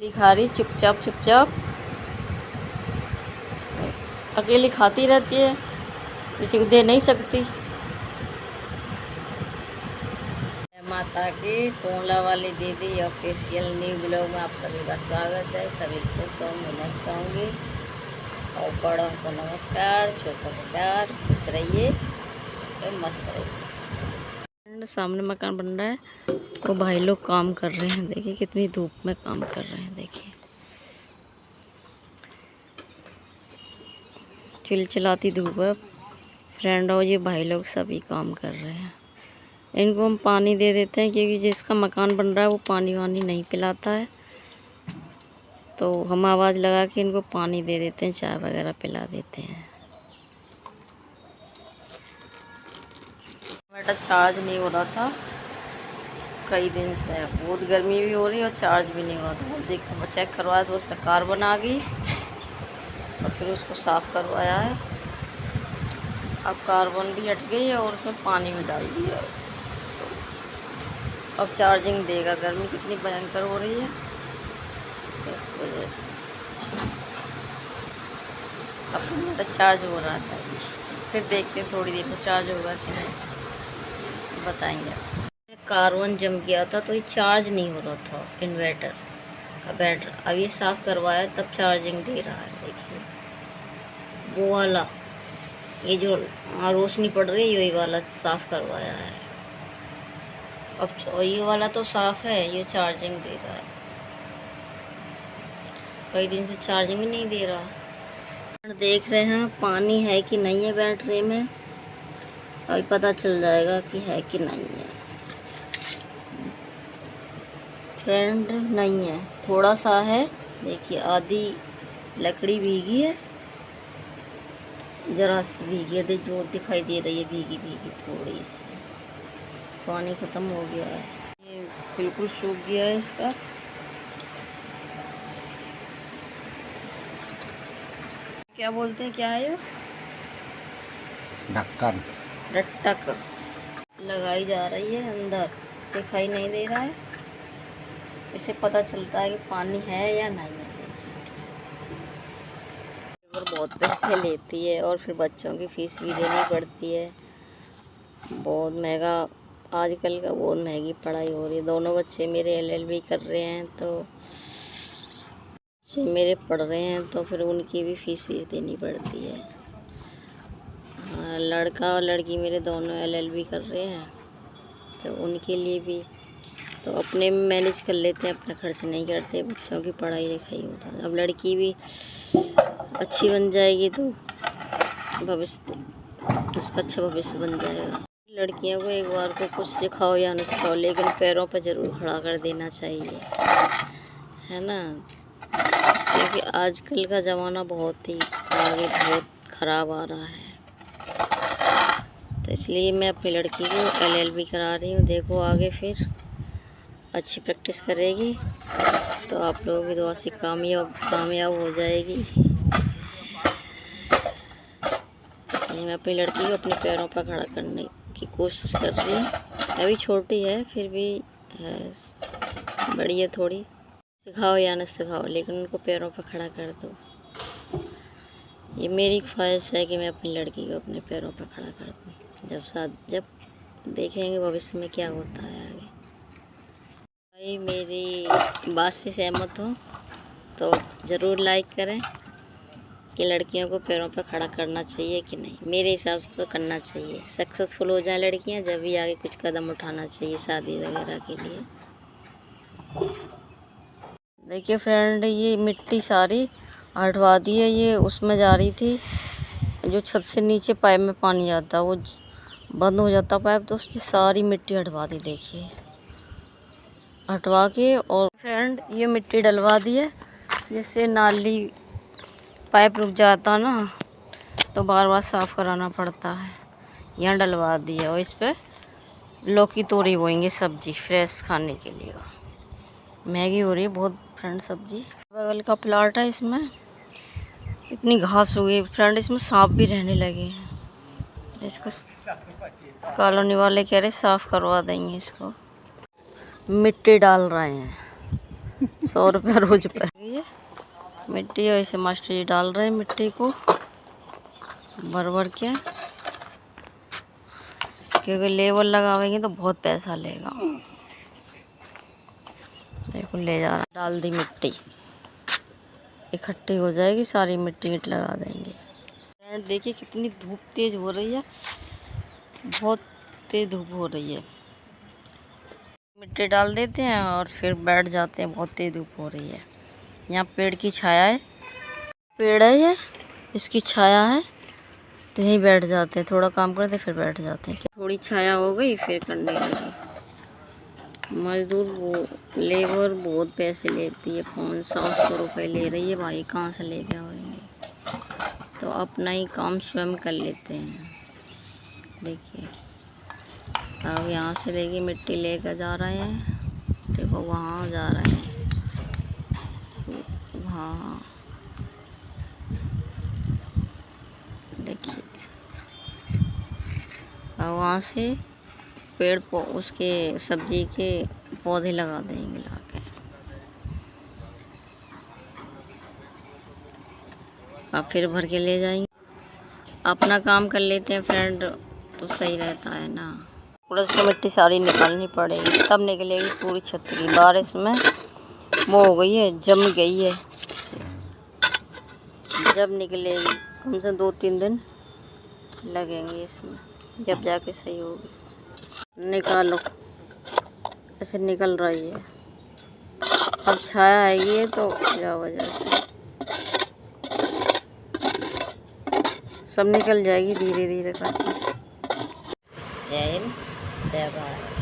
खा रही चुपचाप चुपचाप, अकेली खाती रहती है, किसी को दे नहीं सकती। माता की टोला वाली दीदी ऑफिशियल न्यू ब्लॉग में आप सभी का स्वागत है। सभी खुश होंगे, मस्त होंगे और बड़ों को नमस्कार, छोटों को प्यार। खुश रहिए और मस्त रहिए। सामने मकान बन रहा है, वो भाई लोग काम कर रहे हैं। देखिए कितनी धूप में काम कर रहे हैं। देखिए चिलचिलाती धूप है फ्रेंड, और ये भाई लोग सभी काम कर रहे हैं। इनको हम पानी दे देते हैं क्योंकि जिसका मकान बन रहा है वो पानी वानी नहीं पिलाता है, तो हम आवाज़ लगा के इनको पानी दे देते हैं, चाय वगैरह पिला देते हैं। बेटा चार्ज नहीं हो रहा था कई दिन से, बहुत गर्मी भी हो रही है और चार्ज भी नहीं हो रहा था। देखते चेक करवाया तो उस पर कार्बन आ गई और फिर उसको साफ़ करवाया है। अब कार्बन भी हट गई है और उसमें पानी भी डाल दिया है, अब चार्जिंग देगा। गर्मी कितनी भयंकर हो रही है इस वजह से। अब मेरा चार्ज हो रहा है, फिर देखते हैं थोड़ी देर में चार्ज होगा कि नहीं, बताएंगे। कार्बन जम गया था तो ये चार्ज नहीं हो रहा था इन्वर्टर का बैटरी। अब ये साफ़ करवाया तब चार्जिंग दे रहा है। देखिए वो वाला, ये जो रोशनी पड़ रही है यही वाला साफ़ करवाया है। अब ये वाला तो साफ़ है, ये चार्जिंग दे रहा है। कई दिन से चार्जिंग ही नहीं दे रहा। देख रहे हैं पानी है कि नहीं है बैटरी में, अभी पता चल जाएगा कि है कि नहीं है। फ्रेंड नहीं है, थोड़ा सा है। देखिए आधी लकड़ी भीगी है, जरा सी भीगी है, जो दिखाई दे रही है भीगी भीगी थोड़ी सी। पानी ख़त्म हो गया है, ये बिल्कुल सूख गया है इसका। क्या बोलते हैं, क्या है ये? ढक्कन। ढक्कन लगाई जा रही है, अंदर दिखाई नहीं दे रहा है। इससे पता चलता है कि पानी है या नहीं है। और बहुत पैसे लेती है और फिर बच्चों की फीस भी देनी पड़ती है। बहुत महंगा आजकल का, बहुत महंगी पढ़ाई हो रही है। दोनों बच्चे मेरे LLB कर रहे हैं, तो बच्चे मेरे पढ़ रहे हैं तो फिर उनकी भी फीस देनी पड़ती है। हाँ, लड़का और लड़की मेरे दोनों LLB कर रहे हैं, तो उनके लिए भी तो अपने मैनेज कर लेते हैं, अपना खर्च नहीं करते, बच्चों की पढ़ाई लिखाई होता है। अब लड़की भी अच्छी बन जाएगी तो भविष्य, उसका अच्छा भविष्य बन जाएगा। लड़कियों को एक बार को कुछ सिखाओ या न सिखाओ, लेकिन पैरों पर ज़रूर खड़ा कर देना चाहिए, है ना। क्योंकि आजकल का ज़माना बहुत ही आगे, बहुत ख़राब आ रहा है। तो इसलिए मैं अपनी लड़की को LLB करा रही हूँ। देखो आगे फिर अच्छी प्रैक्टिस करेगी तो आप लोगों की दुआ से कामयाब हो जाएगी। मैं अपनी लड़की को अपने पैरों पर खड़ा करने की कोशिश कर रही हूँ। अभी छोटी है फिर भी है, बड़ी है थोड़ी। सिखाओ या न सिखाओ, लेकिन उनको पैरों पर खड़ा कर दो। ये मेरी ख्वाहिश है कि मैं अपनी लड़की को अपने पैरों पर खड़ा कर दूँ। जब देखेंगे भविष्य में क्या होता है आगे। भाई मेरी बात से सहमत हो तो ज़रूर लाइक करें कि लड़कियों को पैरों पर खड़ा करना चाहिए कि नहीं। मेरे हिसाब से तो करना चाहिए। सक्सेसफुल हो जाए लड़कियां, जब भी आगे कुछ कदम उठाना चाहिए शादी वगैरह के लिए। देखिए फ्रेंड, ये मिट्टी सारी हटवा दी है। ये उसमें जा रही थी, जो छत से नीचे पाइप में पानी जाता, वो बंद हो जाता पाइप, तो उसकी सारी मिट्टी हटवा दी। देखिए हटवा के, और फ्रेंड ये मिट्टी डलवा दी है, जिससे नाली पाइप रुक जाता ना तो बार बार साफ़ कराना पड़ता है। यहाँ डलवा दी है और इस पर लौकी तोरी बोएंगे, सब्जी फ्रेश खाने के लिए। महंगी हो रही है बहुत फ्रेंड सब्जी। बगल का प्लाट है, इसमें इतनी घास हो गई फ्रेंड, इसमें सांप भी रहने लगे हैं। इसको कॉलोनी वाले कह रहे साफ़ करवा देंगे। इसको मिट्टी डाल रहे हैं, 100 रुपया रोज पर। ये मिट्टी ऐसे मास्टर जी डाल रहे हैं मिट्टी को भर भर के, क्योंकि लेवल लगावेंगे तो बहुत पैसा लेगा। देखो ले जा रहा, डाल दी मिट्टी, इकट्ठी हो जाएगी सारी मिट्टी ईंट लगा देंगे। फ्रेंड देखिए कितनी धूप तेज हो रही है, बहुत तेज धूप हो रही है। मिट्टी डाल देते हैं और फिर बैठ जाते हैं, बहुत तेज धूप हो रही है। यहाँ पेड़ की छाया है, पेड़ है ये, इसकी छाया है, तो यहीं बैठ जाते हैं, थोड़ा काम करते फिर बैठ जाते हैं। थोड़ी छाया हो गई फिर करने लगे। मजदूर वो लेबर बहुत पैसे लेती है, 500-700 रुपये ले रही है भाई, कहाँ से लेके आएंगे। तो अपना ही काम स्वयं कर लेते हैं। देखिए अब यहाँ से देखिए मिट्टी लेकर जा रहे हैं, देखो वहाँ जा रहे हैं, हाँ देखिए। और वहाँ से पेड़ उसके सब्जी के पौधे लगा देंगे लाके। अब फिर भर के ले जाएंगे। अपना काम कर लेते हैं फ्रेंड, तो सही रहता है ना। थोड़ा सा मिट्टी सारी निकालनी पड़ेगी, तब निकलेगी पूरी छतरी। बारिश में वो हो गई है, जम गई है, जब निकलेगी कम से 2-3 दिन लगेंगे इसमें, जब जाके सही होगी। निकालो, ऐसे निकल रही है। अब छाया आएगी है तो क्या वजह से सब निकल जाएगी धीरे धीरे करके। जय हिंद, जय भारत।